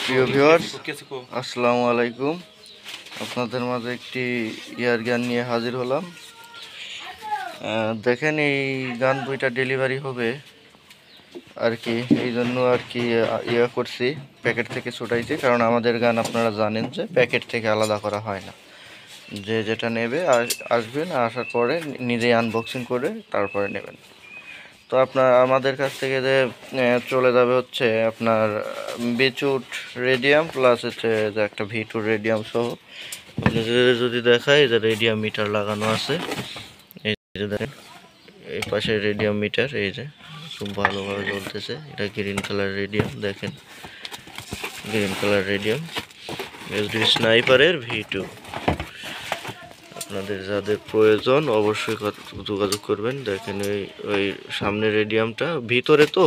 প্রিয় ভিউয়ার্স, আসসালামু আলাইকুম। আপনাদের মাঝে একটি ইয়ার গান নিয়ে হাজির হলাম। দেখেন, এই গান দুইটা ডেলিভারি হবে আর কি, এই জন্য আর কি ইয়ে করছি, প্যাকেট থেকে ছুটাইছি। কারণ আমাদের গান আপনারা জানেন যে প্যাকেট থেকে আলাদা করা হয় না। যে যেটা নেবে আসবেন, আসার পরে নিজেই আনবক্সিং করে তারপরে নেবেন। তো আপনার আমাদের কাছ থেকে যে চলে যাবে হচ্ছে আপনার বিচুট রেডিয়াম প্লাস হচ্ছে যে একটা V2 রেডিয়াম সহ। যদি দেখায় যে রেডিয়াম মিটার লাগানো আছে, এই যে দেখেন, এই পাশে রেডিয়াম মিটার, এই যে খুব ভালোভাবে জ্বলতেছে। এটা গ্রিন কালার রেডিয়াম, দেখেন green colour radium SD স্নাইপারের V2। আপনাদের যাদের প্রয়োজন অবশ্যই যোগাযোগ করবেন। দেখেন ওই সামনে রেডিয়ামটা ভিতরে তো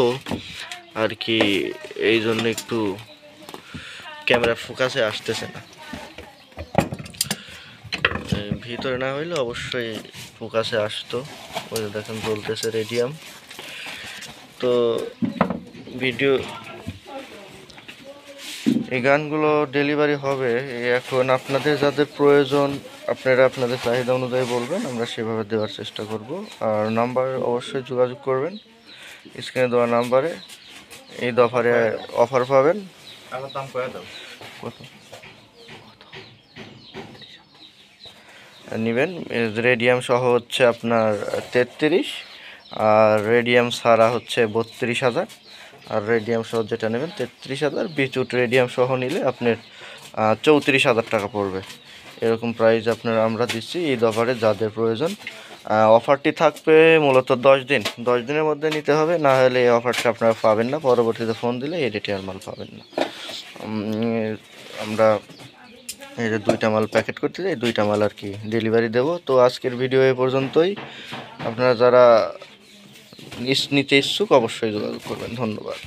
আর কি, এই জন্য একটু ক্যামেরা ফোকাসে আসতেছে না। ভিতরে না হইলে অবশ্যই ফোকাসে আসতো। ওই দেখেন জ্বলতেছে রেডিয়াম। তো ভিডিও এই গানগুলো ডেলিভারি হবে। এখন আপনাদের যাদের প্রয়োজন আপনারা আপনাদের চাহিদা অনুযায়ী বলবেন, আমরা সেভাবে দেওয়ার চেষ্টা করব। আর নাম্বার অবশ্যই যোগাযোগ করবেন, স্ক্রিনে দেওয়া নাম্বারে। এই দফারে অফার পাবেন। কত নেবেন? রেডিয়াম সহ হচ্ছে আপনার 33, আর রেডিয়াম ছাড়া হচ্ছে 32,000। আর রেডিয়াম সহ যেটা নেবেন 33,000। বিচুট রেডিয়াম সহ নিলে আপনার 34,000 টাকা পড়বে। এরকম প্রাইস আমরা দিচ্ছি এই অফারে যাদের প্রয়োজন। অফারটি থাকবে মূলত 10 দিনের মধ্যে নিতে হবে, না হলে এই অফারটা আপনারা পাবেন না। পরবর্তীতে ফোন দিলে এই রেটে আর মাল পাবেন না। আমরা এই যে 2টা মাল প্যাকেট করতে যাই, 2টা মাল আর কি ডেলিভারি দেব। তো আজকের ভিডিও এ পর্যন্তই। আপনারা যারা নিতে ইচ্ছুক অবশ্যই যোগাযোগ করবেন। ধন্যবাদ।